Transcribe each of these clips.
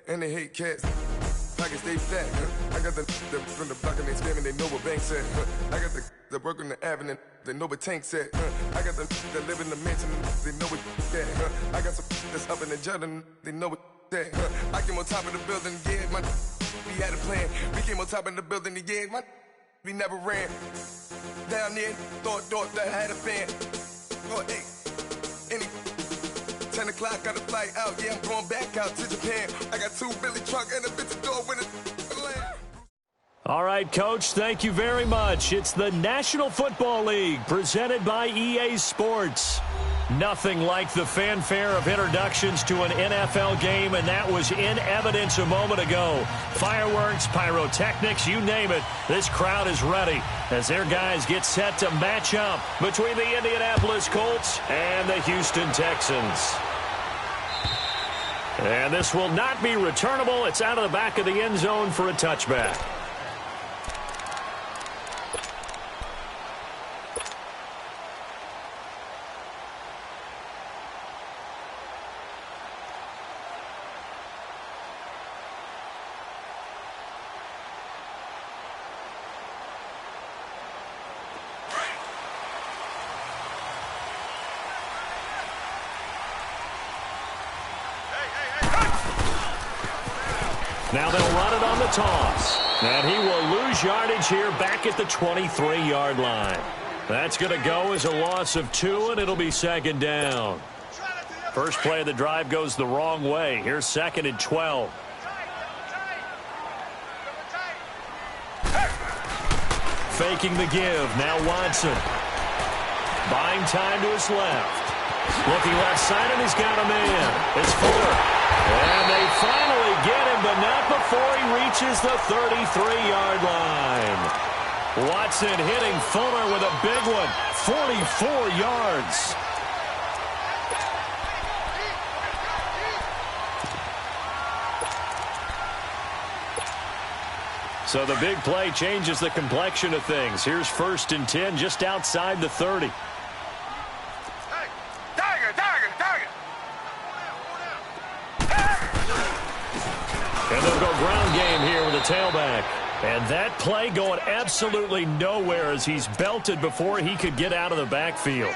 and they hate cats. Pockets stay fat. I got the from the block and they scamming, they know what banks at. I got the work on the avenue, they know what tanks at. I got the that live in the mansion, they know what that. I got some that's up in the Jordan, they know what that. I came on top of the building, yeah, my we had a plan. We came on top of the building, yeah, my we never ran. Down there, thought that I had a fan. Oh, hey, any 10 o'clock, got a flight out, yeah, I'm going back out to Japan. I got 2 Billy truck and a bitch door with it. All right, Coach, thank you very much. It's the National Football League presented by EA Sports. Nothing like the fanfare of introductions to an NFL game, and that was in evidence a moment ago. Fireworks, pyrotechnics, you name it. This crowd is ready as their guys get set to match up between the Indianapolis Colts and the Houston Texans. And this will not be returnable. It's out of the back of the end zone for a touchback. Now they'll run it on the toss. And he will lose yardage here back at the 23-yard line. That's going to go as a loss of 2, and it'll be second down. First play of the drive goes the wrong way. Here's 2nd and 12. Faking the give. Now Watson. Buying time to his left. Looking left side, and he's got a man. It's Fuller. And they finally get him, but not before he reaches the 33-yard line. Watson hitting Fuller with a big one. 44 yards. So the big play changes the complexion of things. Here's 1st and 10 just outside the 30. And they'll go ground game here with a tailback. And that play going absolutely nowhere as he's belted before he could get out of the backfield.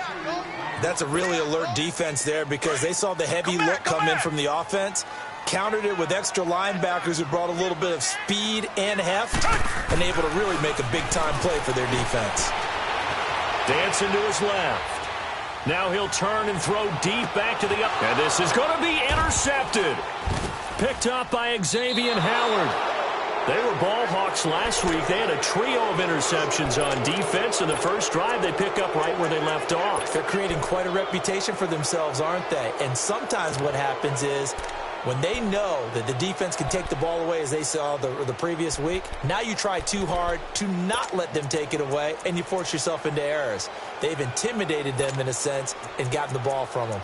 That's a really alert defense there because they saw the heavy look come in from the offense, countered it with extra linebackers who brought a little bit of speed and heft, and able to really make a big-time play for their defense. Dancing to his left. Now he'll turn and throw deep back to the up. And this is going to be intercepted. Picked up by Xavier Howard. They were ball hawks last week. They had a trio of interceptions on defense. In the first drive, they pick up right where they left off. They're creating quite a reputation for themselves, aren't they? And sometimes what happens is when they know that the defense can take the ball away, as they saw the previous week, now you try too hard to not let them take it away, and you force yourself into errors. They've intimidated them in a sense and gotten the ball from them.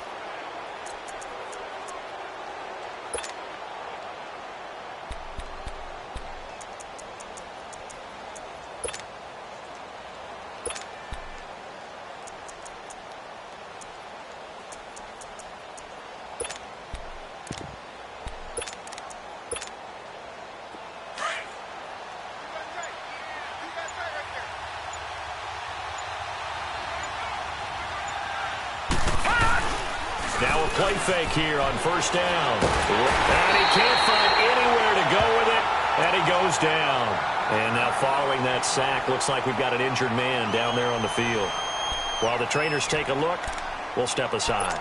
Now a play fake here on 1st down. And he can't find anywhere to go with it, and he goes down. And now following that sack, looks like we've got an injured man down there on the field. While the trainers take a look, we'll step aside.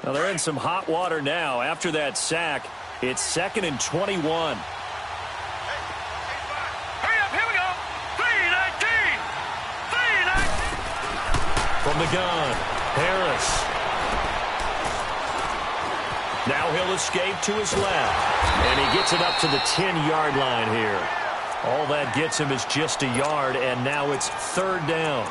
Well, they're in some hot water now. After that sack, it's 2nd and 21. Hurry up, here we go. 3-19. From the gun, Harris. Now he'll escape to his left. And he gets it up to the 10-yard line here. All that gets him is just a yard, and now it's 3rd down.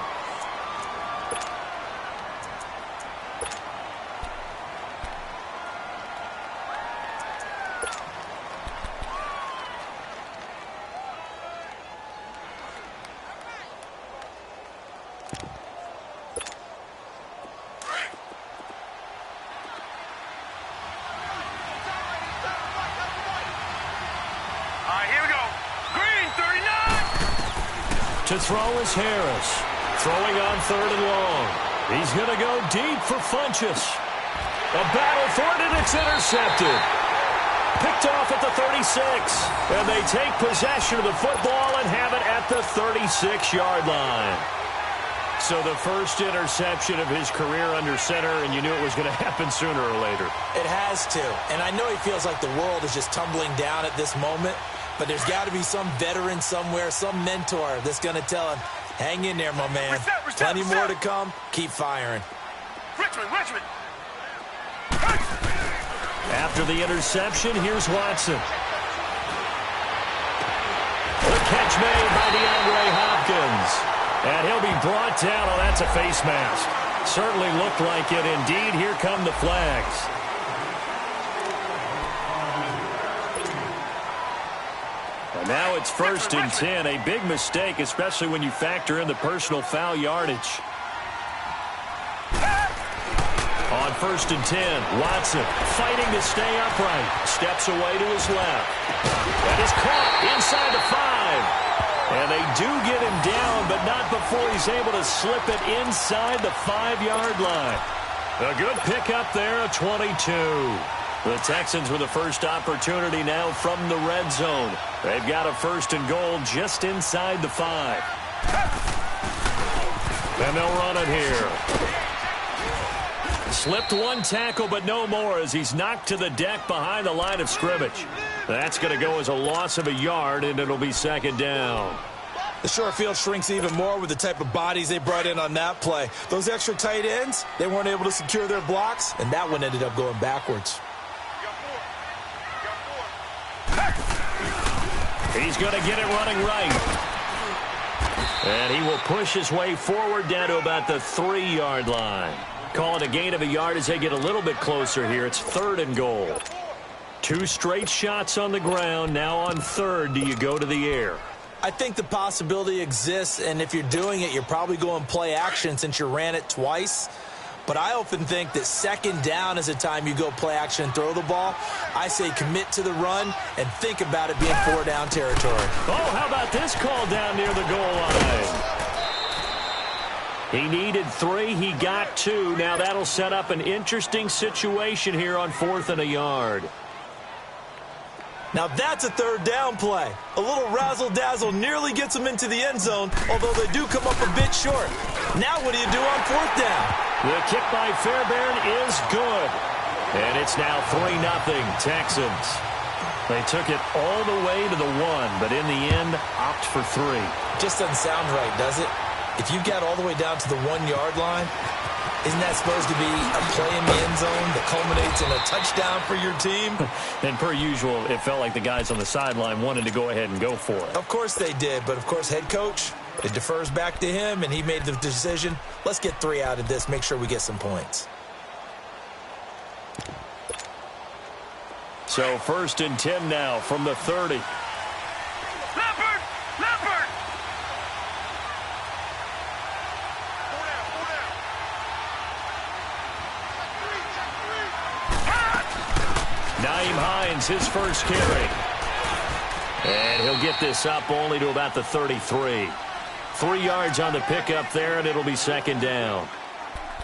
To throw is Harris. Throwing on 3rd and long. He's going to go deep for Funchess. A battle for it, and it's intercepted. Picked off at the 36. And they take possession of the football and have it at the 36-yard line. So the first interception of his career under center, and you knew it was going to happen sooner or later. It has to. And I know he feels like the world is just tumbling down at this moment, but there's got to be some veteran somewhere, some mentor that's going to tell him, hang in there, my man. Plenty more to come. Keep firing. Richmond. After the interception, here's Watson. The catch made by DeAndre Hopkins. And he'll be brought down. Oh, that's a face mask. Certainly looked like it. Indeed, here come the flags. And now it's 1st and 10. A big mistake, especially when you factor in the personal foul yardage. On 1st and 10, Watson fighting to stay upright. Steps away to his left. And is caught inside the 5. And they do get him down, but not before he's able to slip it inside the 5-yard line. A good pickup there, a 22. The Texans with the first opportunity now from the red zone. They've got a 1st and goal just inside the 5. And they'll run it here. Slipped one tackle, but no more as he's knocked to the deck behind the line of scrimmage. That's going to go as a loss of a yard, and it'll be 2nd down. The short field shrinks even more with the type of bodies they brought in on that play. Those extra tight ends, they weren't able to secure their blocks, and that one ended up going backwards. He's going to get it running right. And he will push his way forward down to about the 3-yard line. Call it a gain of a yard as they get a little bit closer here. It's 3rd and goal. 2 straight shots on the ground. Now on 3rd, do you go to the air? I think the possibility exists, and if you're doing it, you're probably going play action since you ran it twice. But I often think that 2nd down is the time you go play action and throw the ball. I say commit to the run and think about it being 4-down territory. Oh, how about this call down near the goal line? He needed 3. He got 2. Now that'll set up an interesting situation here on 4th and a yard. Now that's a 3rd down play. A little razzle-dazzle nearly gets them into the end zone, although they do come up a bit short. Now what do you do on 4th down? The kick by Fairbairn is good. And it's now 3-0 Texans. They took it all the way to the 1, but in the end, opt for 3. Just doesn't sound right, does it? If you got all the way down to the 1-yard line, isn't that supposed to be a play in the end zone that culminates in a touchdown for your team? And per usual, it felt like the guys on the sideline wanted to go ahead and go for it. Of course they did, but of course head coach, it defers back to him, and he made the decision. Let's get 3 out of this, make sure we get some points. So 1st and 10 now from the 30. Leopard! Naeem Hines, his first carry. And he'll get this up only to about the 33. 3 yards on the pickup there, and it'll be 2nd down.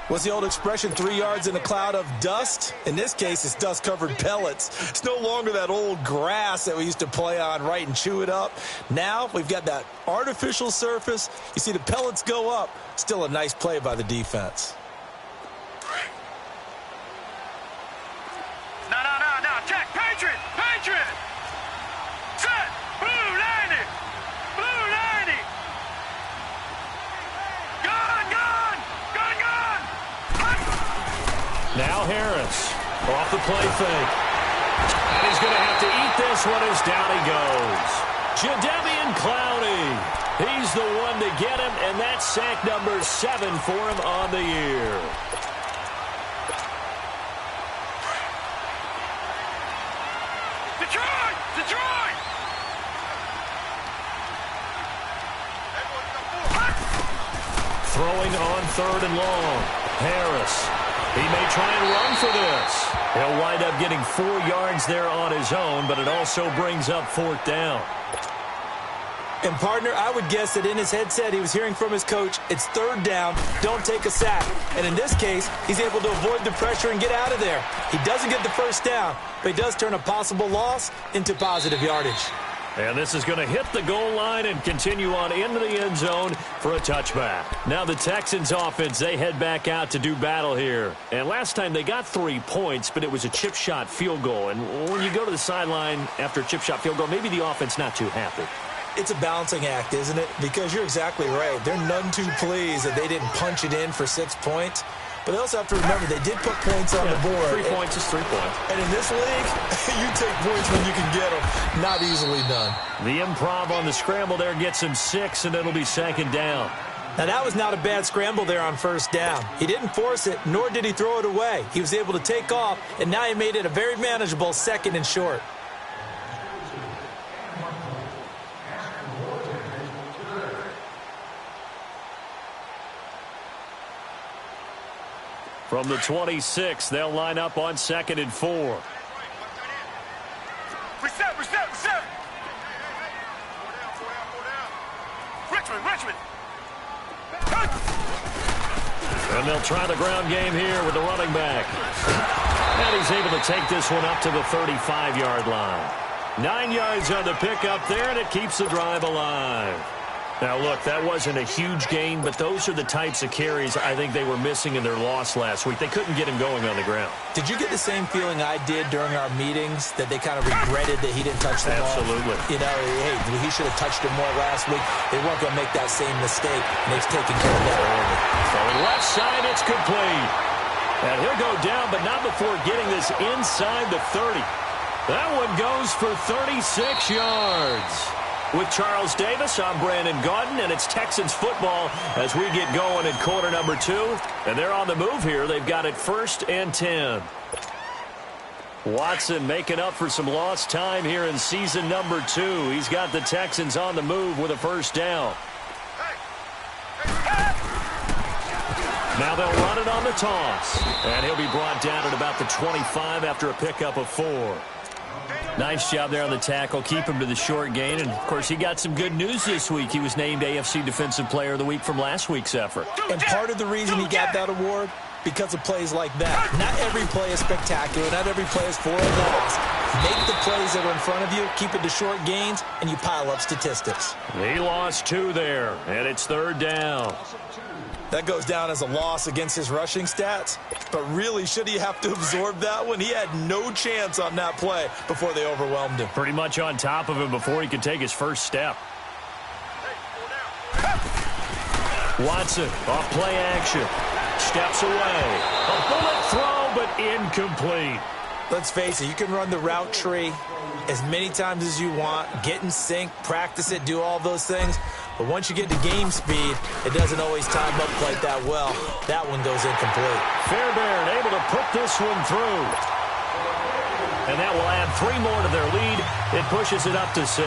What's the old expression, 3 yards in a cloud of dust? In this case, it's dust-covered pellets. It's no longer that old grass that we used to play on, right, and chew it up. Now we've got that artificial surface. You see the pellets go up. Still a nice play by the defense. No, check, Patriot! Set! Blue 90! Gun! Now Harris off the play fake. And he's going to have to eat this one as down he goes. Jadeveon Clowney. He's the one to get him, and that's sack number 7 for him on the year. Detroit! Throwing on 3rd and long. Harris. He may try and run for this. He'll wind up getting 4 yards there on his own, but it also brings up 4th down. And, partner, I would guess that in his headset he was hearing from his coach, it's third down, don't take a sack. And in this case, he's able to avoid the pressure and get out of there. He doesn't get the first down, but he does turn a possible loss into positive yardage. And this is going to hit the goal line and continue on into the end zone for a touchback. Now the Texans offense, they head back out to do battle here. And last time they got 3 points, but it was a chip shot field goal. And when you go to the sideline after a chip shot field goal, maybe the offense not too happy. It's a balancing act, isn't it? Because you're exactly right. They're none too pleased that they didn't punch it in for 6 points. But they also have to remember they did put points on the board. 3 points is 3 points. And in this league, you take points when you can get them. Not easily done. The improv on the scramble there gets him 6, and it'll be second down. Now, that was not a bad scramble there on first down. He didn't force it, nor did he throw it away. He was able to take off, and now he made it a very manageable second and short. From the 26, they'll line up on 2nd and 4. Reset. Richmond. And they'll try the ground game here with the running back. And he's able to take this one up to the 35-yard line. 9 yards on the pickup there, and it keeps the drive alive. Now, look, that wasn't a huge gain, but those are the types of carries I think they were missing in their loss last week. They couldn't get him going on the ground. Did you get the same feeling I did during our meetings, that they kind of regretted that he didn't touch the ball? Absolutely. You know, hey, he should have touched it more last week. They weren't going to make that same mistake, and they've taken care of that early. So left side, it's complete. And he'll go down, but not before getting this inside the 30. That one goes for 36 yards. With Charles Davis, I'm Brandon Gaudin, and it's Texans football as we get going in quarter number 2. And they're on the move here. They've got it 1st and 10. Watson making up for some lost time here in season number 2. He's got the Texans on the move with a first down. Now they'll run it on the toss. And he'll be brought down at about the 25 after a pickup of 4. Nice job there on the tackle. Keep him to the short gain. And, of course, he got some good news this week. He was named AFC Defensive Player of the Week from last week's effort. And part of the reason he got that award, because of plays like that. Not every play is spectacular. Not every play is for a loss. Make the plays that are in front of you, keep it to short gains, and you pile up statistics. He lost 2 there, and it's 3rd down. That goes down as a loss against his rushing stats. But really, should he have to absorb that one? He had no chance on that play before they overwhelmed him. Pretty much on top of him before he could take his first step. Watson off play action. Steps away. A bullet throw, but incomplete. Let's face it, you can run the route tree as many times as you want, get in sync, practice it, do all those things. But once you get to game speed, it doesn't always time up quite that well. That one goes incomplete. Fairbairn able to put this one through. And that will add 3 more to their lead. It pushes it up to 6.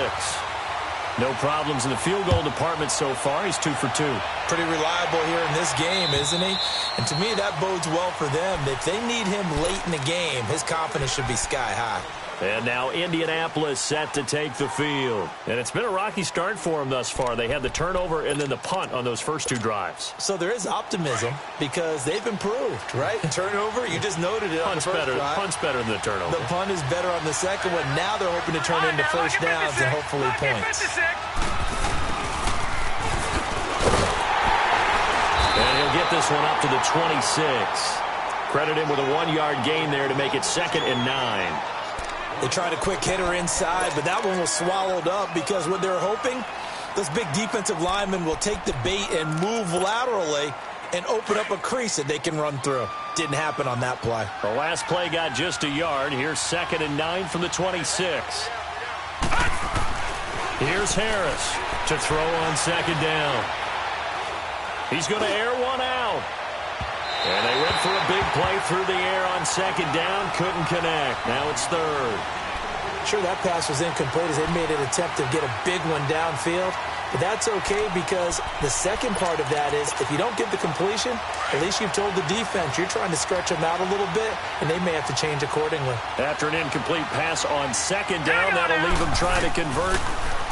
No problems in the field goal department so far. He's 2 for 2. Pretty reliable here in this game, isn't he? And to me, that bodes well for them. If they need him late in the game, his confidence should be sky high. And now Indianapolis set to take the field. And it's been a rocky start for them thus far. They had the turnover and then the punt on those first 2 drives. So there is optimism because they've improved, right? Turnover, you just noted it on the first drive. Punt's better than the turnover. The punt is better on the second one. Now they're hoping to turn into first downs and hopefully points. And he'll get this one up to the 26. Credit him with a 1-yard gain there to make it 2nd and 9. They tried a quick hitter inside, but that one was swallowed up because what they're hoping, those big defensive linemen will take the bait and move laterally and open up a crease that they can run through. Didn't happen on that play. The last play got just a yard. Here's 2nd and 9 from the 26. Here's Harris to throw on 2nd down. He's going to air one out. And they went for a big play through the air on 2nd down. Couldn't connect. Now it's 3rd. Sure, that pass was incomplete as they made an attempt to get a big one downfield. But that's okay because the second part of that is if you don't get the completion, at least you've told the defense you're trying to stretch them out a little bit, and they may have to change accordingly. After an incomplete pass on 2nd down, that'll leave them trying to convert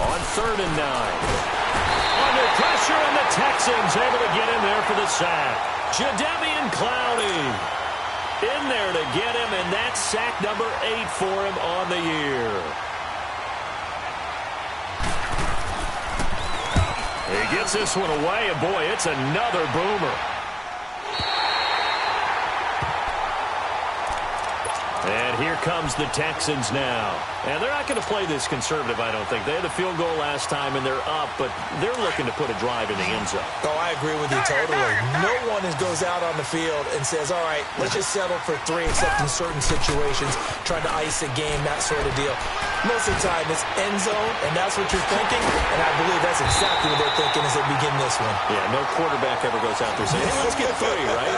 On 3rd and 9. Under pressure, and the Texans able to get in there for the sack. Jadeveon Clowney in there to get him, and that's sack number 8 for him on the year. He gets this one away, and boy, it's another boomer. And here comes the Texans now. And they're not going to play this conservative, I don't think. They had the field goal last time, and they're up, but they're looking to put a drive in the end zone. Oh, I agree with you totally. No one goes out on the field and says, all right, let's just settle for 3, except in certain situations, trying to ice a game, that sort of deal. Most of the time, it's end zone, and that's what you're thinking, and I believe that's exactly what they're thinking as they begin this one. Yeah, no quarterback ever goes out there saying, hey, let's get 3, right?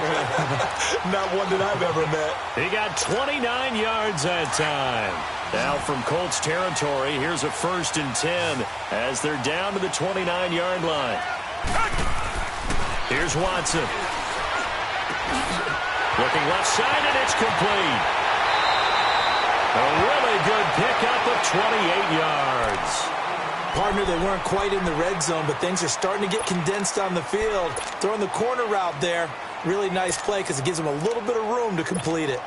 Not one that I've ever met. He got 29 yards that time. Now from Colts territory, here's a 1st and 10 as they're down to the 29-yard line. Here's Watson. Looking left side, and it's complete. A really good pickup of 28 yards. Partner, they weren't quite in the red zone, but things are starting to get condensed on the field. Throwing the corner route there, really nice play because it gives them a little bit of room to complete it.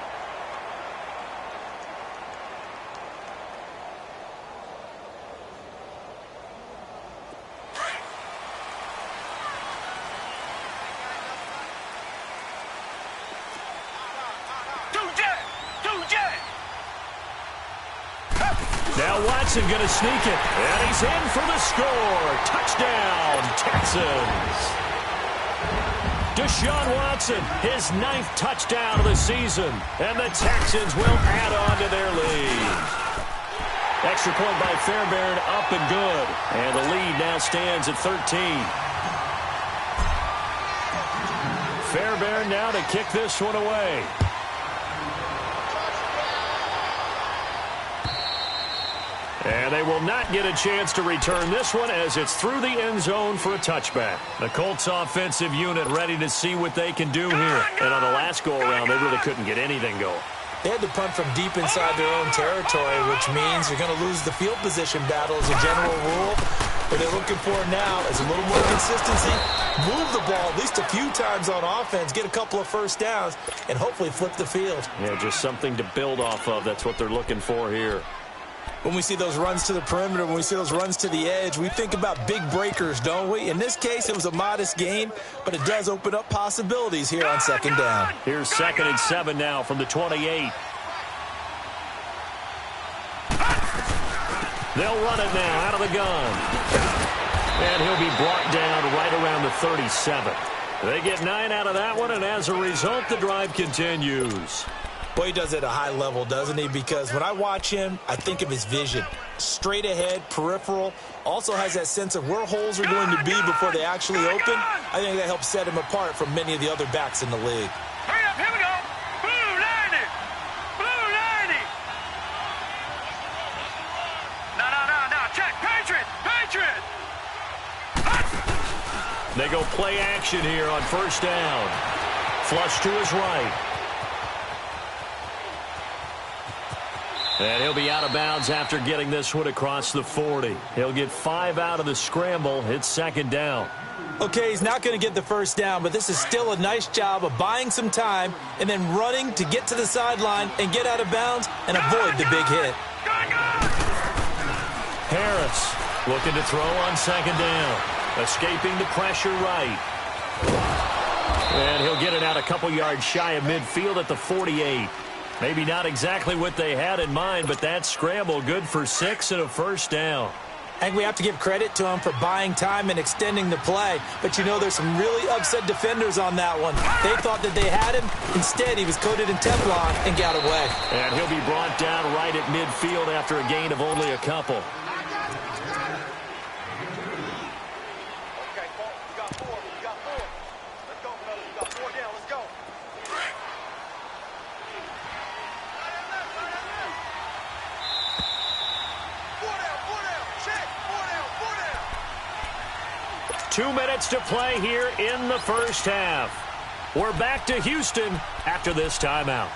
Now Watson going to sneak it, and he's in for the score. Touchdown, Texans. Deshaun Watson, his 9th touchdown of the season, and the Texans will add on to their lead. Extra point by Fairbairn, up and good, and the lead now stands at 13. Fairbairn now to kick this one away. And they will not get a chance to return this one as it's through the end zone for a touchback. The Colts offensive unit ready to see what they can do here. And on the last go-around, they really couldn't get anything going. They had to punt from deep inside their own territory, which means you're going to lose the field position battle as a general rule. What they're looking for now is a little more consistency, move the ball at least a few times on offense, get a couple of first downs, and hopefully flip the field. Yeah, just something to build off of. That's what they're looking for here. When we see those runs to the perimeter, when we see those runs to the edge, we think about big breakers, don't we? In this case, it was a modest gain, but it does open up possibilities here on 2nd down. Here's 2nd and 7 now from the 28. They'll run it now out of the gun. And he'll be brought down right around the 37. They get 9 out of that one, and as a result, the drive continues. Boy, he does it at a high level, doesn't he? Because when I watch him, I think of his vision. Straight ahead, peripheral. Also has that sense of where holes are going to be before they actually open. I think that helps set him apart from many of the other backs in the league. Hurry up, here we go. Blue 90. Blue 90. No. Check. Patriot. They go play action here on 1st down. Flush to his right. And he'll be out of bounds after getting this one across the 40. He'll get 5 out of the scramble. It's 2nd down. Okay, he's not going to get the first down, but this is still a nice job of buying some time and then running to get to the sideline and get out of bounds and avoid the big hit. Harris looking to throw on 2nd down. Escaping the pressure right. And he'll get it out a couple yards shy of midfield at the 48. Maybe not exactly what they had in mind, but that scramble good for 6 and a 1st down. I think we have to give credit to him for buying time and extending the play. But, you know, there's some really upset defenders on that one. They thought that they had him. Instead, he was coated in Teflon and got away. And he'll be brought down right at midfield after a gain of only a couple. Two minutes to play here in the first half. We're back to Houston after this timeout.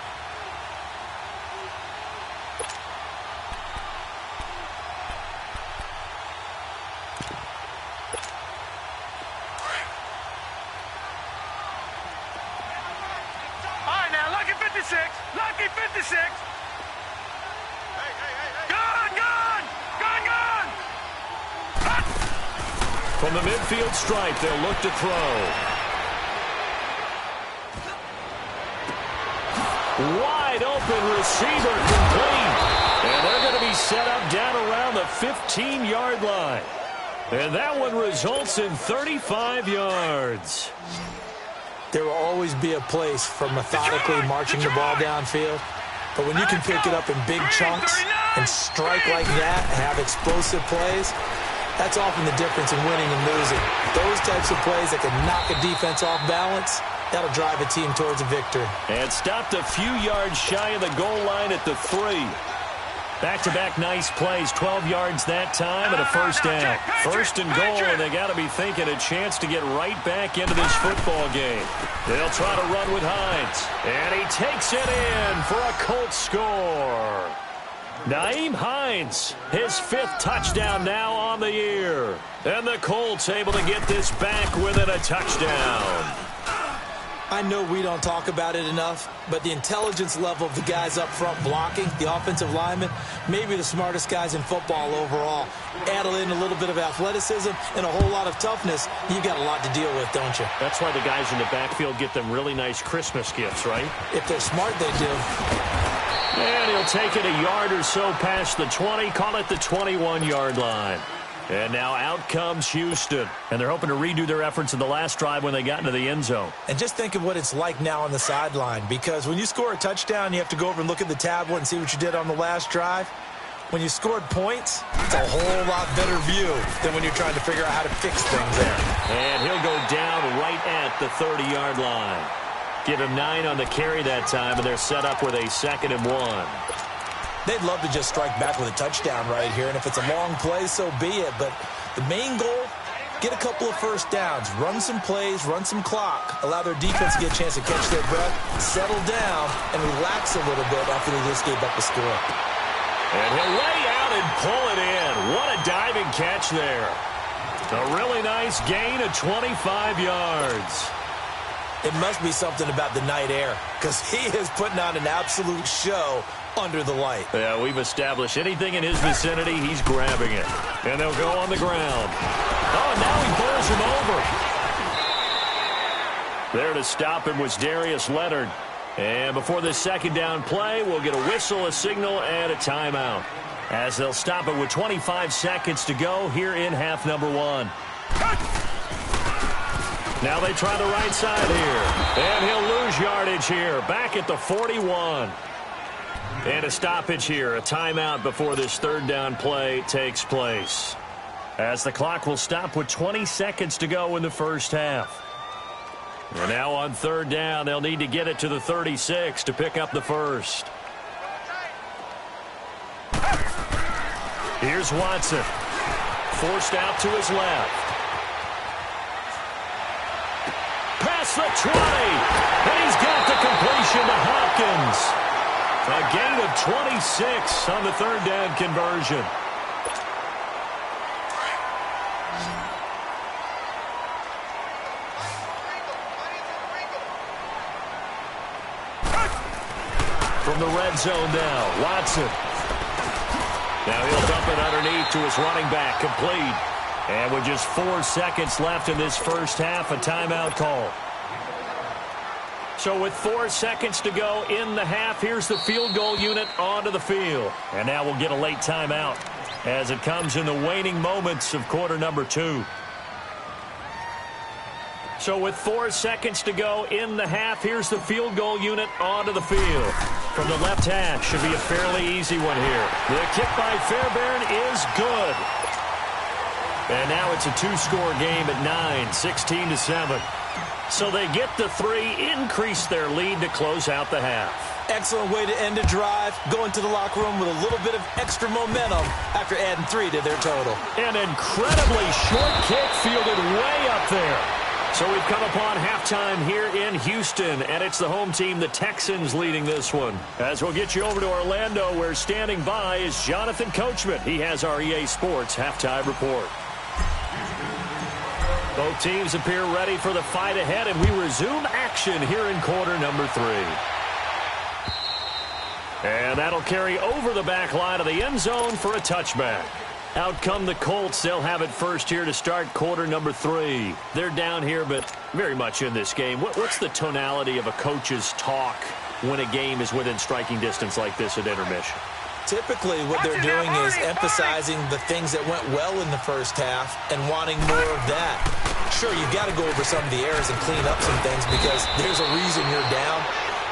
26. Gone, gone! Gone, gone! From the midfield stripe, they'll look to throw. Wide open receiver complete. And they're going to be set up down around the 15-yard line. And that one results in 35 yards. There will always be a place for methodically marching the ball downfield. But when you can pick it up in big chunks and strike like that and have explosive plays, that's often the difference in winning and losing. Those types of plays that can knock a defense off balance, that'll drive a team towards a victory. And stopped a few yards shy of the goal line at the 3. Back-to-back nice plays, 12 yards that time and a first down. First and goal, and they got to be thinking a chance to get right back into this football game. They'll try to run with Hines, and he takes it in for a Colts score. Nyheim Hines, his 5th touchdown now on the year. And the Colts able to get this back within a touchdown. I know we don't talk about it enough, but the intelligence level of the guys up front blocking, the offensive linemen, maybe the smartest guys in football overall. Add in a little bit of athleticism and a whole lot of toughness, you got a lot to deal with, don't you? That's why the guys in the backfield get them really nice Christmas gifts, right? If they're smart, they do. And he'll take it a yard or so past the 20, call it the 21-yard line. And now out comes Houston. And they're hoping to redo their efforts in the last drive when they got into the end zone. And just think of what it's like now on the sideline. Because when you score a touchdown, you have to go over and look at the tablet and see what you did on the last drive. When you scored points, it's a whole lot better view than when you're trying to figure out how to fix things there. And he'll go down right at the 30-yard line. Give him 9 on the carry that time, and they're set up with a 2nd and 1. They'd love to just strike back with a touchdown right here, and if it's a long play, so be it. But the main goal, get a couple of first downs, run some plays, run some clock, allow their defense to get a chance to catch their breath, settle down, and relax a little bit after they just gave up the score. And he'll lay out and pull it in. What a diving catch there. A really nice gain of 25 yards. It must be something about the night air, because he is putting on an absolute show under the light. Yeah, we've established anything in his vicinity, he's grabbing it. And they'll go on the ground. Oh, and now he bowls him over. There to stop him was Darius Leonard. And before this 2nd down play, we'll get a whistle, a signal, and a timeout. As they'll stop it with 25 seconds to go here in half number 1. Now they try the right side here. And he'll lose yardage here. Back at the 41. And a stoppage here. A timeout before this 3rd down play takes place. As the clock will stop with 20 seconds to go in the first half. And now on 3rd down, they'll need to get it to the 36 to pick up the first. Here's Watson. Forced out to his left. Past the 20. And he's got the completion to Hopkins. A gain of 26 on the 3rd down conversion. From the red zone now, Watson. Now he'll dump it underneath to his running back, complete. And with just 4 seconds left in this first half, a timeout call. So with 4 seconds to go in the half, here's the field goal unit onto the field. And now we'll get a late timeout as it comes in the waning moments of quarter number 2. So with 4 seconds to go in the half, here's the field goal unit onto the field. From the left hash, should be a fairly easy one here. The kick by Fairbairn is good. And now it's a 2-score game at 9, 16-7. So they get the 3, increase their lead to close out the half. Excellent way to end a drive, go into the locker room with a little bit of extra momentum after adding 3 to their total. An incredibly short kick fielded way up there. So we've come upon halftime here in Houston, and it's the home team, the Texans, leading this one. As we'll get you over to Orlando, where standing by is Jonathan Coachman. He has our EA Sports halftime report. Both teams appear ready for the fight ahead, and we resume action here in quarter number 3. And that'll carry over the back line of the end zone for a touchback. Out come the Colts. They'll have it first here to start quarter number 3. They're down here, but very much in this game. What's the tonality of a coach's talk when a game is within striking distance like this at intermission? Typically, what they're doing is emphasizing the things that went well in the first half and wanting more of that. Sure, you've got to go over some of the errors and clean up some things because there's a reason you're down.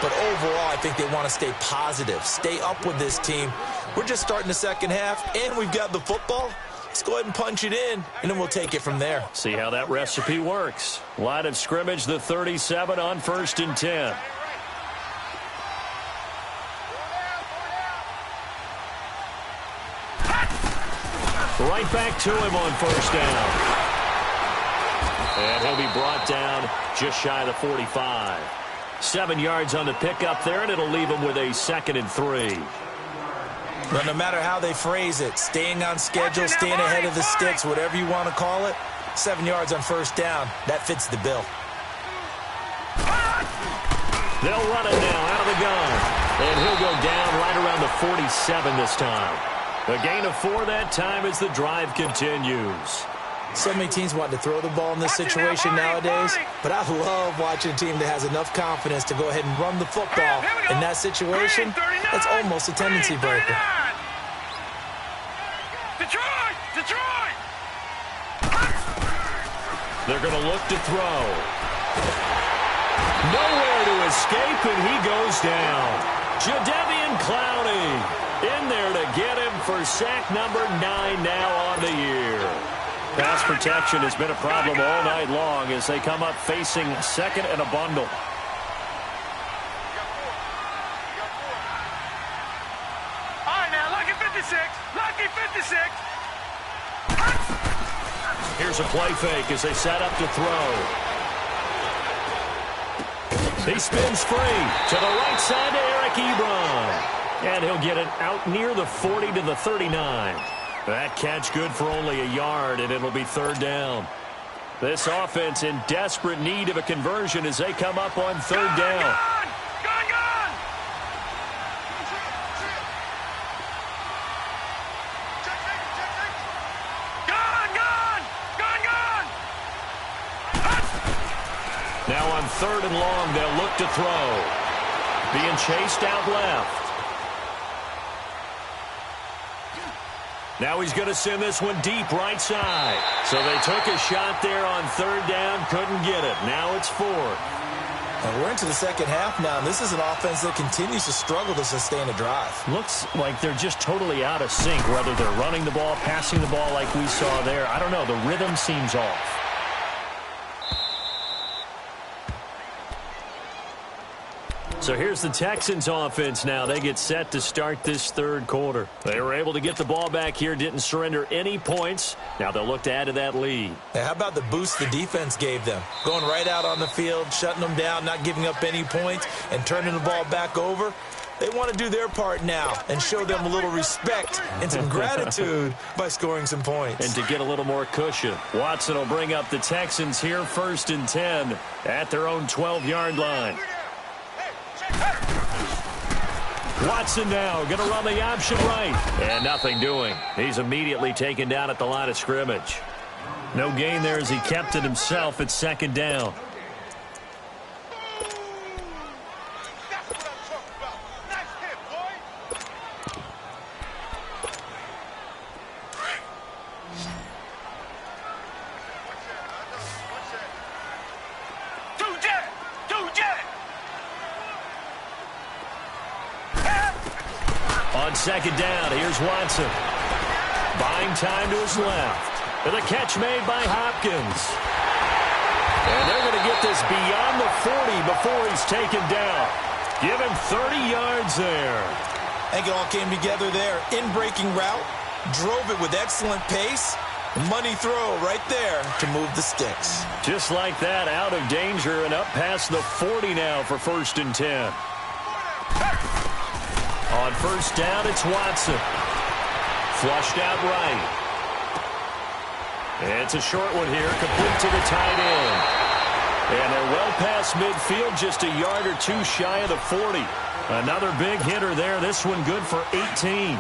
But overall, I think they want to stay positive, stay up with this team. We're just starting the second half, and we've got the football. Let's go ahead and punch it in, and then we'll take it from there. See how that recipe works. Line of scrimmage, the 37 on 1st and 10. Right back to him on 1st down. And he'll be brought down just shy of the 45. 7 yards on the pickup there, and it'll leave him with a 2nd and 3. But no matter how they phrase it, staying on schedule, staying ahead of the sticks, whatever you want to call it, 7 yards on 1st down, that fits the bill. They'll run it now out of the gun. And he'll go down right around the 47 this time. A gain of 4 that time as the drive continues. So many teams want to throw the ball in this situation nowadays, but I love watching a team that has enough confidence to go ahead and run the football. In that situation, that's almost a tendency breaker. Detroit! They're going to look to throw. Nowhere to escape, and he goes down. Jadeveon Clowney in there to get him for sack number 9 now on the year. Pass protection has been a problem all night long as they come up facing 2nd and a bundle. All right, now, lucky 56. Lucky 56. Here's a play fake as they set up to throw. He spins free to the right side to Eric Ebron. And he'll get it out near the 40 to the 39. That catch good for only a yard, and it'll be 3rd down. This offense in desperate need of a conversion as they come up on 3rd down. Gone! Now on 3rd and long, they'll look to throw. Being chased out left. Now he's going to send this one deep right side. So they took a shot there on 3rd down, couldn't get it. Now it's 4th. And we're into the second half now. This is an offense that continues to struggle to sustain a drive. Looks like they're just totally out of sync, whether they're running the ball, passing the ball like we saw there. I don't know. The rhythm seems off. So here's the Texans offense now. They get set to start this 3rd quarter. They were able to get the ball back here, didn't surrender any points. Now they'll look to add to that lead. Now, how about the boost the defense gave them? Going right out on the field, shutting them down, not giving up any points, and turning the ball back over. They want to do their part now and show them a little respect and some gratitude by scoring some points. And to get a little more cushion, Watson will bring up the Texans here 1st and 10 at their own 12-yard line. Watson now going to run the option right. And nothing doing. He's immediately taken down at the line of scrimmage. No gain there as he kept it himself at 2nd down. On 2nd down, here's Watson. Buying time to his left. And the catch made by Hopkins. And they're going to get this beyond the 40 before he's taken down. Give him 30 yards there. I think it all came together there. In-breaking route, drove it with excellent pace. Money throw right there to move the sticks. Just like that, out of danger and up past the 40 now for 1st and 10. On 1st down, it's Watson. Flushed out right. It's a short one here, complete to the tight end. And they're well past midfield, just a yard or two shy of the 40. Another big hitter there. This one good for 18.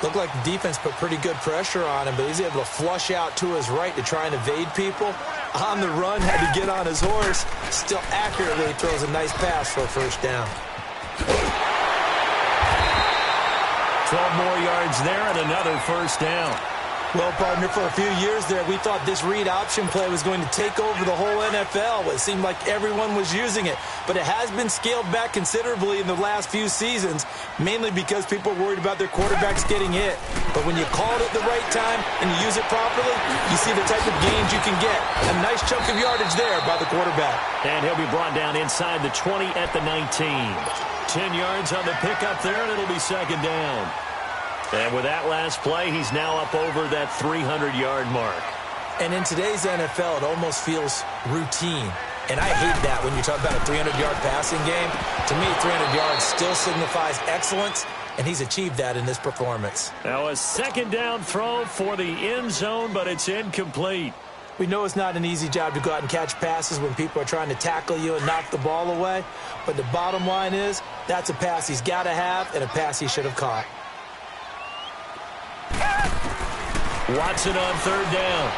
Looked like the defense put pretty good pressure on him, but he's able to flush out to his right to try and evade people. On the run, had to get on his horse. Still accurately throws a nice pass for a first down. 12 more yards there and another first down. Well, partner, for a few years there, we thought this read option play was going to take over the whole NFL. It seemed like everyone was using it. But it has been scaled back considerably in the last few seasons, mainly because people are worried about their quarterbacks getting hit. But when you call it at the right time and you use it properly, you see the type of gains you can get. A nice chunk of yardage there by the quarterback. And he'll be brought down inside the 20 at the 19. 10 yards on the pickup there, and it'll be second down. And with that last play, he's now up over that 300-yard mark. And in today's NFL, it almost feels routine. And I hate that when you talk about a 300-yard passing game. To me, 300 yards still signifies excellence, and he's achieved that in this performance. Now a second down throw for the end zone, but it's incomplete. We know it's not an easy job to go out and catch passes when people are trying to tackle you and knock the ball away. But the bottom line is, that's a pass he's got to have and a pass he should have caught. Watson on third down.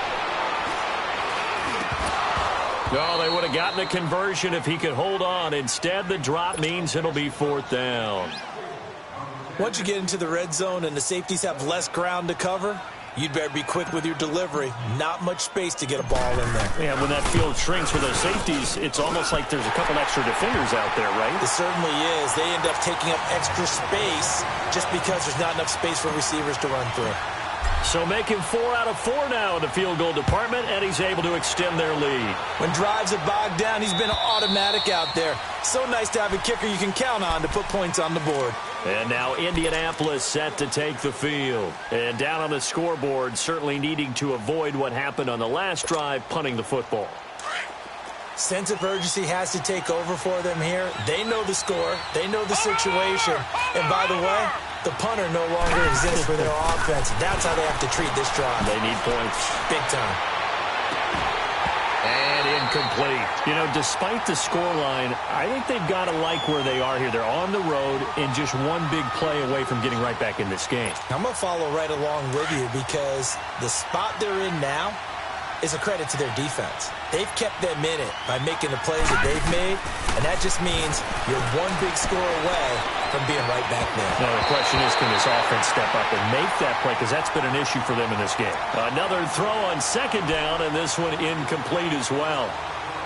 Oh, they would have gotten a conversion if he could hold on. Instead, the drop means it'll be fourth down. Once you get into the red zone and the safeties have less ground to cover, you'd better be quick with your delivery. Not much space to get a ball in there. Yeah, when that field shrinks for those safeties, it's almost like there's a couple extra defenders out there, right? It certainly is. They end up taking up extra space just because there's not enough space for receivers to run through. So making 4 out of 4 now in the field goal department, and he's able to extend their lead. When drives are bogged down, he's been automatic out there. So nice to have a kicker you can count on to put points on the board. And now Indianapolis set to take the field. And down on the scoreboard, certainly needing to avoid what happened on the last drive, punting the football. Sense of urgency has to take over for them here. They know the score. They know the situation. And by the way, the punter no longer exists for their offense. That's how they have to treat this drive. They need points. Big time. And incomplete. You know, despite the scoreline, I think they've got to like where they are here. They're on the road and just one big play away from getting right back in this game. I'm going to follow right along with you because the spot they're in now is a credit to their defense. They've kept them in it by making the plays that they've made, and that just means you're one big score away from being right back there. Now, the question is, can this offense step up and make that play? Because that's been an issue for them in this game. Another throw on second down, and this one incomplete as well.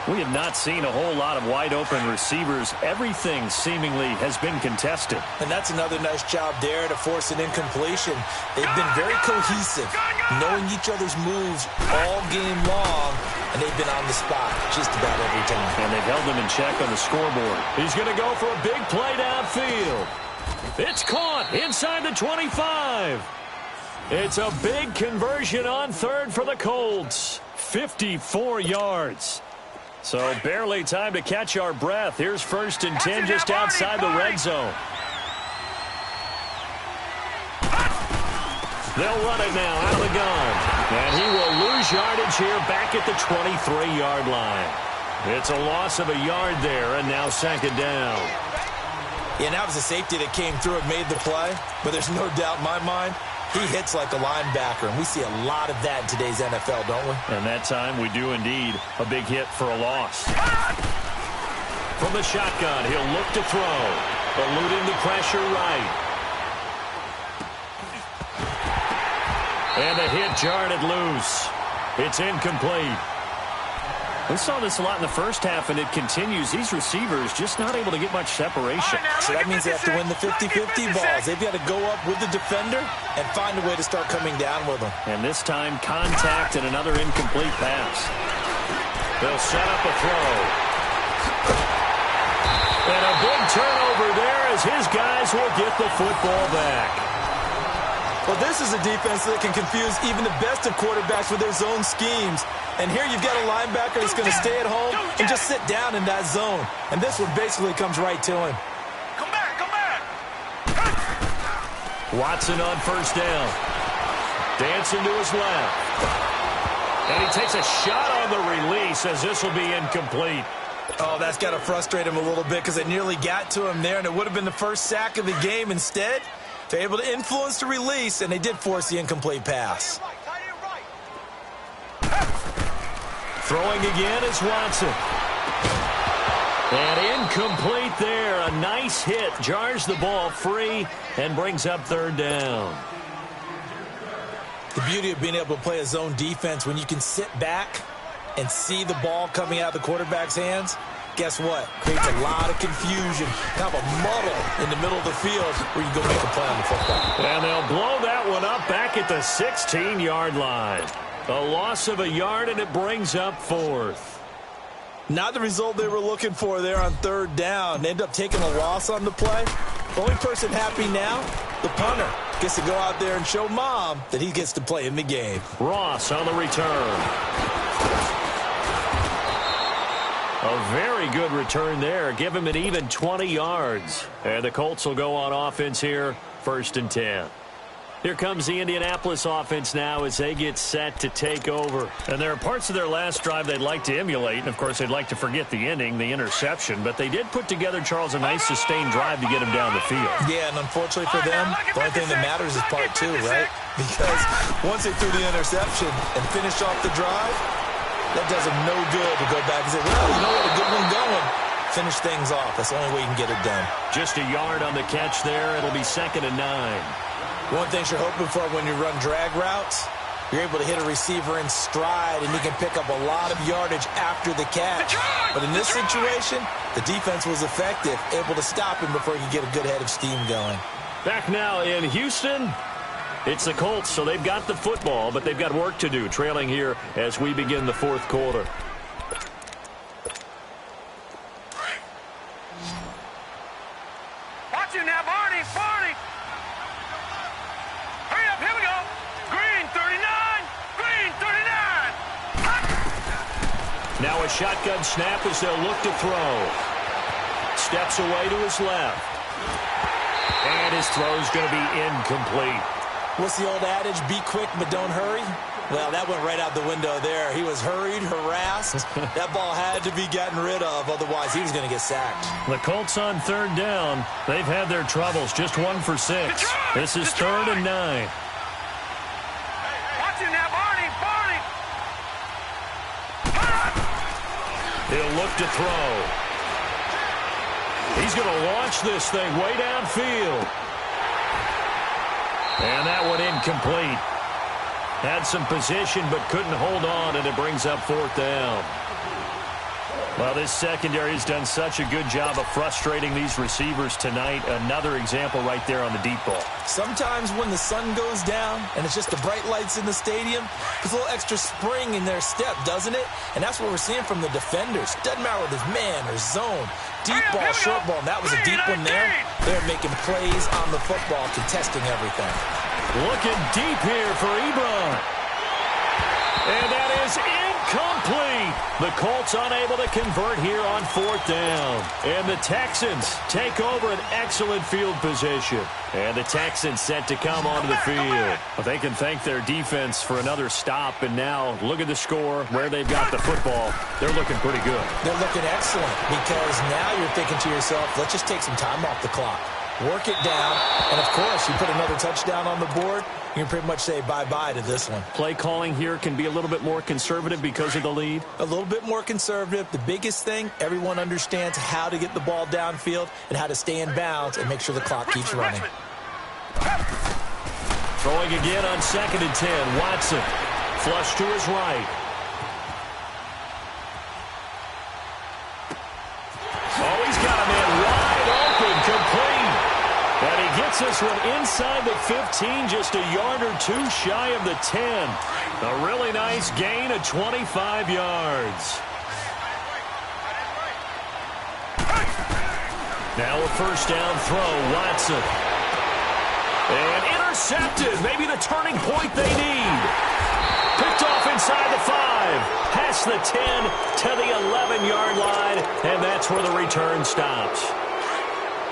We have not seen a whole lot of wide-open receivers. Everything seemingly has been contested. And that's another nice job there to force an incompletion. They've been very cohesive, knowing each other's moves all game long, and they've been on the spot just about every time. And they've held them in check on the scoreboard. He's going to go for a big play downfield. It's caught inside the 25. It's a big conversion on third for the Colts. 54 yards. So barely time to catch our breath. Here's 1st and 10 just outside the red zone. They'll run it now out of the gun. And he will lose yardage here back at the 23-yard line. It's a loss of a yard there, and now second down. Yeah, that was a safety that came through and made the play. But there's no doubt in my mind, he hits like a linebacker, and we see a lot of that in today's NFL, don't we? And that time we do indeed. A big hit for a loss. From the shotgun, he'll look to throw. Eluding the pressure right. And the hit jarred it loose. It's incomplete. We saw this a lot in the first half, and it continues. These receivers just not able to get much separation. So that means they have to win the 50-50 balls. They've got to go up with the defender and find a way to start coming down with them. And this time, contact and another incomplete pass. They'll set up a throw. And a big turnover there as his guys will get the football back. Well, this is a defense that can confuse even the best of quarterbacks with their zone schemes. And here you've got a linebacker that's going to stay at home and just sit down in that zone. And this one basically comes right to him. Come back, come back. Watson on first down. Dancing to his left. And he takes a shot on the release as this will be incomplete. Oh, that's got to frustrate him a little bit because they nearly got to him there, and it would have been the first sack of the game. Instead, they're able to influence the release, and they did force the incomplete pass. Throwing again is Watson. And incomplete there. A nice hit. Jars the ball free and brings up third down. The beauty of being able to play a zone defense when you can sit back and see the ball coming out of the quarterback's hands, guess what? Creates a lot of confusion, kind of a muddle in the middle of the field where you go make a play on the football. And they'll blow that one up back at the 16-yard line. A loss of a yard, and it brings up fourth. Not the result they were looking for there on third down. They end up taking a loss on the play. The only person happy now, the punter, gets to go out there and show Mom that he gets to play in the game. Ross on the return. A very good return there. Give him an even 20 yards. And the Colts will go on offense here, 1st and 10. Here comes the Indianapolis offense now as they get set to take over. And there are parts of their last drive they'd like to emulate. And, of course, they'd like to forget the ending, the interception. But they did put together, Charles, a nice sustained drive to get him down the field. Yeah, and unfortunately for them, the only thing that matters is part 2, right? Because once they threw the interception and finished off the drive, that does them no good to go back and say, well, you know what, a good one going. Finish things off. That's the only way you can get it done. Just a yard on the catch there. It'll be 2nd and 9. One thing you're hoping for when you run drag routes, you're able to hit a receiver in stride, and you can pick up a lot of yardage after the catch. But in this situation, the defense was effective, able to stop him before he could get a good head of steam going. Back now in Houston, it's the Colts, so they've got the football, but they've got work to do, trailing here as we begin the 4th quarter. Watch it now, Barney, Barney. Hurry up, here we go. Green 39, Green 39. Now a shotgun snap as they'll look to throw. Steps away to his left. And his throw's going to be incomplete. What's the old adage? Be quick, but don't hurry. Well, that went right out the window there. He was hurried, harassed. That ball had to be gotten rid of, otherwise he was going to get sacked. The Colts on 3rd down. They've had their troubles, just 1 for 6. This is 3rd and 9. Watch it now, Barney, Barney. He'll look to throw. He's going to launch this thing way downfield. And that one incomplete. Had some position but couldn't hold on, and it brings up 4th down. Well, this secondary has done such a good job of frustrating these receivers tonight. Another example right there on the deep ball. Sometimes when the sun goes down and it's just the bright lights in the stadium, there's a little extra spring in their step, doesn't it? And that's what we're seeing from the defenders. Doesn't matter whether it's man or zone, deep ball, short ball. And that was a deep one there. They're making plays on the football, contesting everything. Looking deep here for Ebron. And that is incomplete. The Colts unable to convert here on 4th down. And the Texans take over an excellent field position. And the Texans set to come onto the field. But they can thank their defense for another stop. And now look at the score, where they've got the football. They're looking pretty good. They're looking excellent because now you're thinking to yourself, let's just take some time off the clock. Work it down, and of course, you put another touchdown on the board, you can pretty much say bye-bye to this one. Play calling here can be a little bit more conservative because of the lead. A little bit more conservative. The biggest thing, everyone understands how to get the ball downfield and how to stay in bounds and make sure the clock keeps running. Throwing again on 2nd and 10. Watson, flush to his right. Oh, he's got a man wide open, complete. And he gets this one inside the 15, just a yard or 2 shy of the 10. A really nice gain of 25 yards. Now a 1st down throw, Watson. And intercepted, maybe the turning point they need. Picked off inside the 5, past the 10 to the 11-yard line, and that's where the return stops.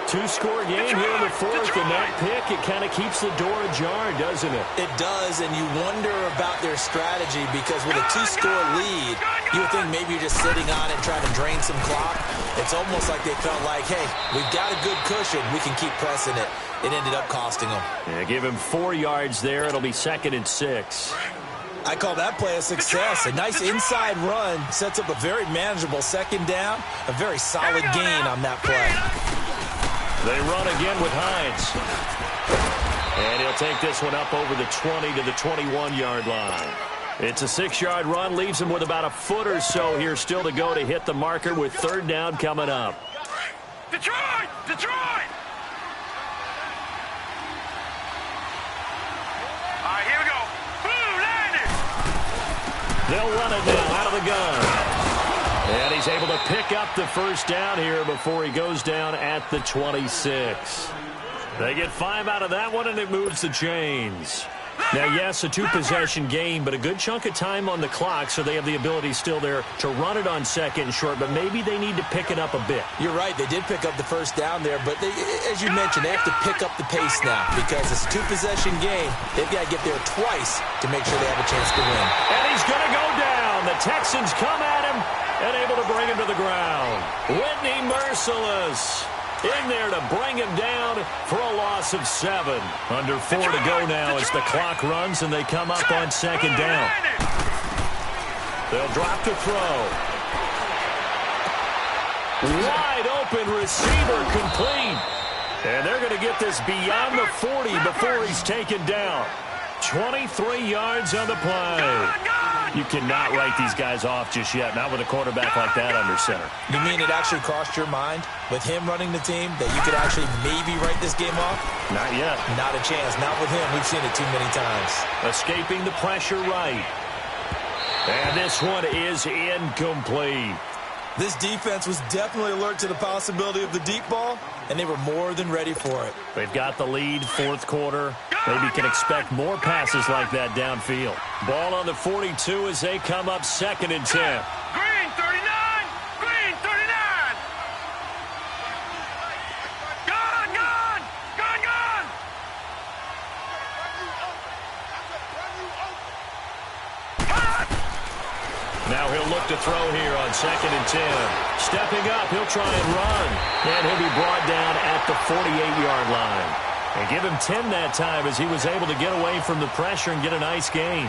Two-score game here in the fourth, and that pick, it kind of keeps the door ajar, doesn't it? It does, and you wonder about their strategy because with a two-score lead, you would think maybe you're just sitting on it trying to drain some clock. It's almost like they felt like, hey, we've got a good cushion. We can keep pressing it. It ended up costing them. Yeah, give him 4 yards there. It'll be 2nd and 6. I call that play a success. A nice inside run sets up a very manageable 2nd down. A very solid gain on that play. They run again with Hines. And he'll take this one up over the 20 to the 21-yard line. It's a 6-yard run, leaves him with about a foot or so here still to go to hit the marker with 3rd down coming up. Detroit! Detroit! All right, here we go. Blue landed. They'll run it now out of the gun. And he's able to pick up the 1st down here before he goes down at the 26. They get 5 out of that one, and it moves the chains. Now, yes, a 2-possession game, but a good chunk of time on the clock, so they have the ability still there to run it on 2nd and short, but maybe they need to pick it up a bit. You're right. They did pick up the 1st down there, but they, as you mentioned, they have to pick up the pace now because it's a 2-possession game. They've got to get there twice to make sure they have a chance to win. And he's going to go down. The Texans come at him and able to bring him to the ground. Whitney Merciless in there to bring him down for a loss of 7. Under 4 to go now as the clock runs and they come up on 2nd down. They'll drop to throw. Wide open receiver complete. And they're going to get this beyond the 40 before he's taken down. 23 yards on the play. You cannot write these guys off just yet, not with a quarterback like that under center. You mean it actually crossed your mind with him running the team that you could actually maybe write this game off? Not yet. Not a chance. Not with him. We've seen it too many times. Escaping the pressure right. And this one is incomplete. This defense was definitely alert to the possibility of the deep ball, and they were more than ready for it. They've got the lead, 4th quarter. Maybe can expect more passes like that downfield. Ball on the 42 as they come up 2nd and 10. Green 39. Green 39. Gone, gone. Gone, gone. Now he'll look to throw here on 2nd and 10. Stepping up, he'll try and run. And he'll be brought down at the 48-yard line. And give him 10 that time as he was able to get away from the pressure and get a nice gain.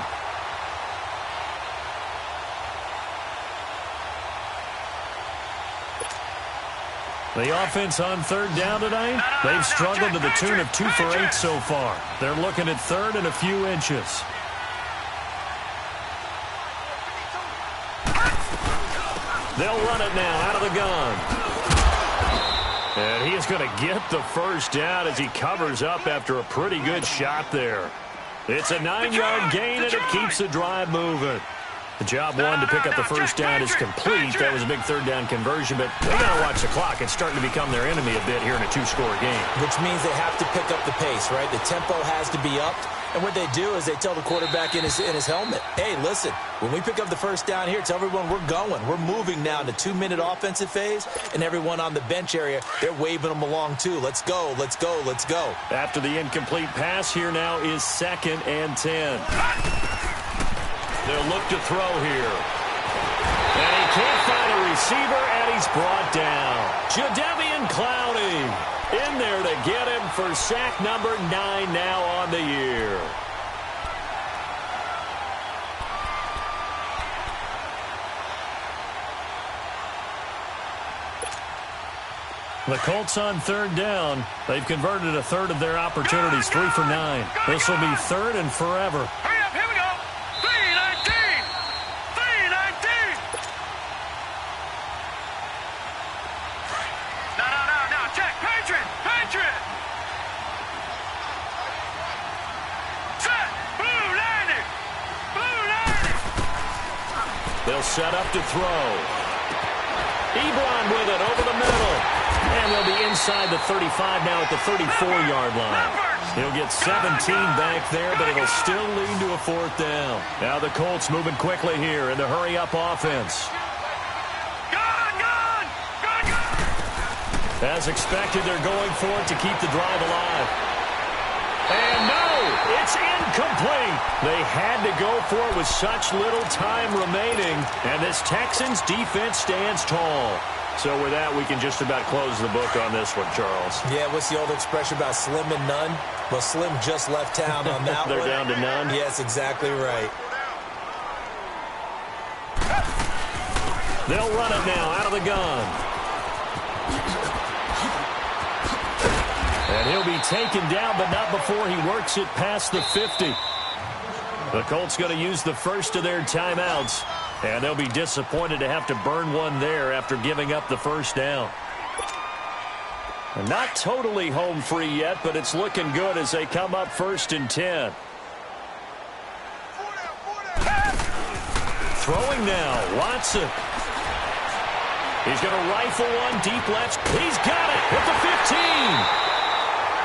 The offense on 3rd down tonight, they've struggled to the tune of 2 for 8 so far. They're looking at 3rd and a few inches. They'll run it now out of the gun. And he is going to get the 1st down as he covers up after a pretty good shot there. It's a 9-yard gain, and it keeps the drive moving. The job one to pick up the 1st down is complete. That was a big 3rd down conversion, but they got to watch the clock. It's starting to become their enemy a bit here in a 2-score game. Which means they have to pick up the pace, right? The tempo has to be upped. And what they do is they tell the quarterback in his helmet, hey, listen, when we pick up the 1st down here, tell everyone we're going. We're moving now in the 2-minute offensive phase, and everyone on the bench area, they're waving them along too. Let's go, let's go, let's go. After the incomplete pass, here now is 2nd and 10. They'll look to throw here. And he can't find a receiver, and he's brought down. Jadeveon Clowney in there to get him for sack number 9 now on the year. The Colts on 3rd down. They've converted a 3rd of their opportunities, 3 for 9. This will be 3rd and forever. Hurry up, here we go. 319. 319. No, check. Patriot. Set. Blue landing. They'll set up to throw. Ebron with it over the middle. And they'll be inside the 35 now at the 34-yard line. He'll get 17 back there, but it'll still lead to a 4th down. Now the Colts moving quickly here in the hurry-up offense. As expected, they're going for it to keep the drive alive. And no, it's incomplete. They had to go for it with such little time remaining, and this Texans defense stands tall. So with that, we can just about close the book on this one, Charles. Yeah, what's the old expression about slim and none? Well, Slim just left town on that They're one. down to none? Yes, exactly right. They'll run it now out of the gun. And he'll be taken down, but not before he works it past the 50. The Colts going to use the first of their timeouts, and they'll be disappointed to have to burn one there after giving up the first down. Not totally home free yet, but it's looking good as they come up 1st and 10. Throwing now, Watson. He's going to rifle one deep left. He's got it at the 15.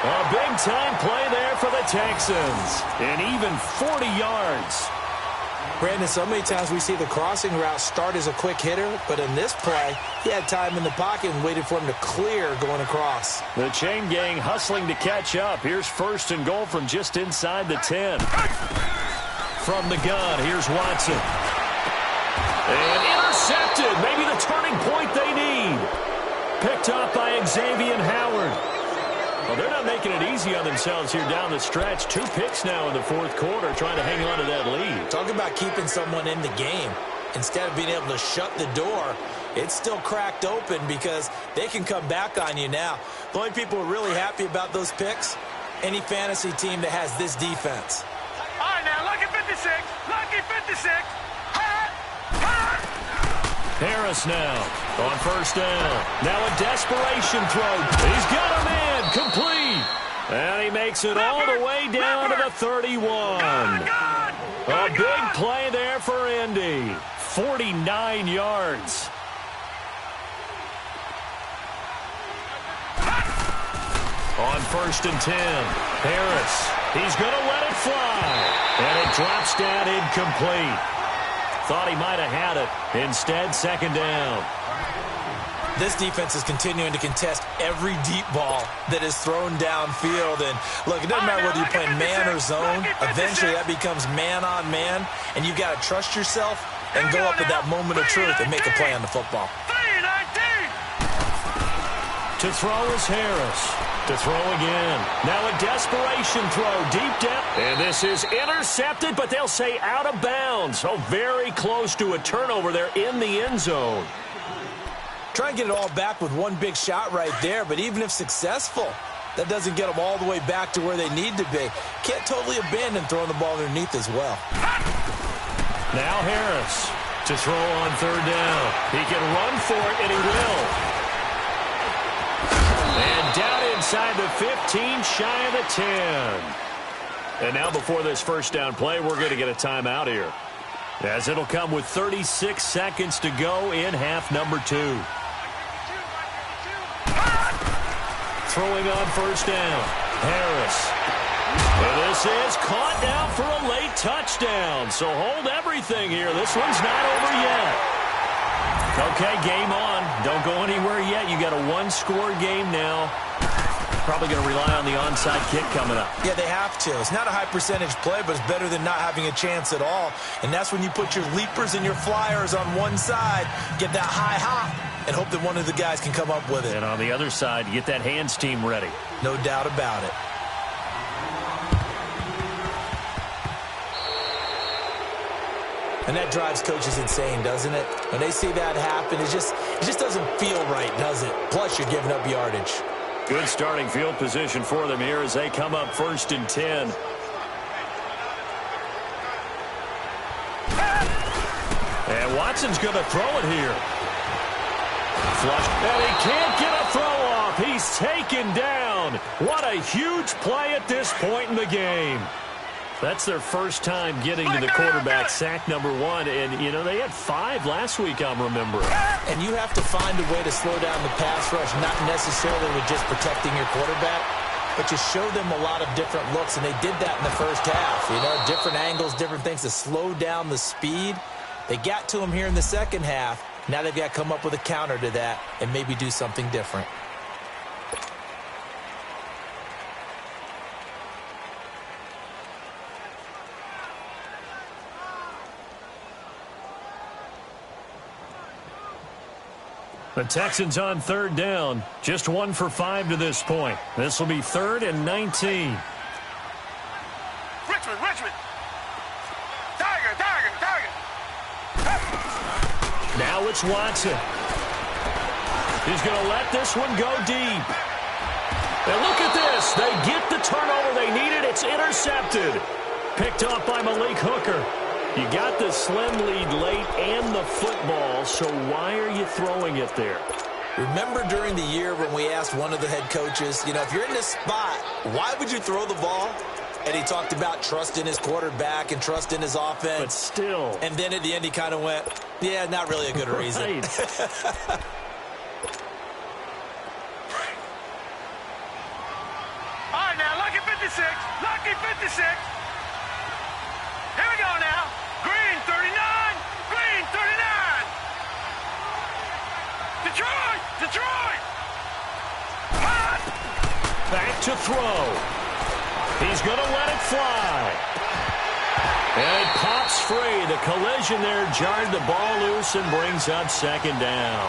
A big-time play there for the Texans. And even 40 yards. Brandon, so many times we see the crossing route start as a quick hitter, but in this play, he had time in the pocket and waited for him to clear going across. The chain gang hustling to catch up. Here's 1st and goal from just inside the 10. From the gun, here's Watson. And intercepted. Maybe the turning point they need. Picked up by Xavier Howard. Well, they're not making it easy on themselves here down the stretch. 2 picks now in the 4th quarter, trying to hang on to that lead. Talk about keeping someone in the game. Instead of being able to shut the door, it's still cracked open because they can come back on you now. The only people who are really happy about those picks, any fantasy team that has this defense. All right, now, lucky 56. Lucky 56. Harris now on 1st down. Now a desperation throw. He's got him in. Complete. And he makes it all the way down to the 31. A big play there for Indy. 49 yards. On 1st and 10. Harris. He's going to let it fly. And it drops down incomplete. Thought he might have had it. Instead, 2nd down. This defense is continuing to contest every deep ball that is thrown downfield. And, look, it doesn't matter whether you're playing man or zone. Eventually, that becomes man on man. And you've got to trust yourself and go up at that moment of truth and make a play on the football. To throw is Harris. To throw again. Now a desperation throw deep down. And this is intercepted, but they'll say out of bounds. So very close to a turnover there in the end zone. Try and get it all back with one big shot right there, but even if successful, that doesn't get them all the way back to where they need to be. Can't totally abandon throwing the ball underneath as well. Now Harris to throw on 3rd down. He can run for it, and he will. And down inside the 15, shy of the 10. And now before this 1st down play, we're going to get a timeout here, as it'll come with 36 seconds to go in half number 2. Throwing on 1st down. Harris. And this is caught down for a late touchdown. So hold everything here. This one's not over yet. Okay, game on. Don't go anywhere yet. You got a 1-score game now. Probably going to rely on the onside kick coming up. Yeah, they have to. It's not a high percentage play, but it's better than not having a chance at all. And that's when you put your leapers and your flyers on one side, get that high hop, and hope that one of the guys can come up with it. And on the other side, get that hands team ready. No doubt about it. And that drives coaches insane, doesn't it? When they see that happen, it just doesn't feel right, does it? Plus, you're giving up yardage. Good starting field position for them here as they come up 1st and 10. And Watson's going to throw it here. Flush. And he can't get a throw off. He's taken down. What a huge play at this point in the game. That's their first time getting to the quarterback, sack number 1. And, you know, they had 5 last week, I'm remembering. And you have to find a way to slow down the pass rush, not necessarily with just protecting your quarterback, but you show them a lot of different looks, and they did that in the first half. You know, different angles, different things to slow down the speed. They got to him here in the second half. Now they've got to come up with a counter to that and maybe do something different. The Texans on third down. Just 1 for 5 to this point. This will be 3rd and 19. Richmond. Tiger. Now it's Watson. He's going to let this one go deep. And look at this. They get the turnover they needed. It's intercepted. Picked off by Malik Hooker. You got the slim lead late and the football, so why are you throwing it there? Remember during the year when we asked one of the head coaches, if you're in this spot, why would you throw the ball? And he talked about trust in his quarterback and trust in his offense. But still. And then at the end he kind of went, yeah, not really a good reason. Right. All right, now, lucky 56. Here we go now. Green 39. Detroit. Hot. Back to throw. He's going to let it fly. And it pops free. The collision there jarred the ball loose and brings up 2nd down.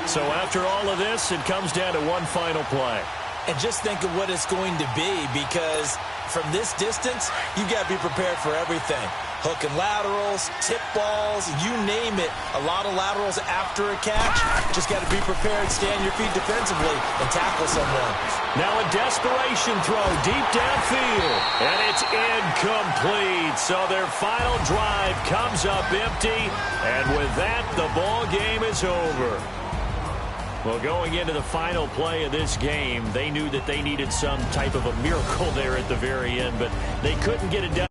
So after all of this, it comes down to one final play. And just think of what it's going to be, because from this distance, you've got to be prepared for everything. Hook and laterals, tip balls, you name it. A lot of laterals after a catch. Just got to be prepared, stay on your feet defensively, and tackle someone. Now a desperation throw deep downfield. And it's incomplete. So their final drive comes up empty. And with that, the ball game is over. Well, going into the final play of this game, they knew that they needed some type of a miracle there at the very end, but they couldn't get it done.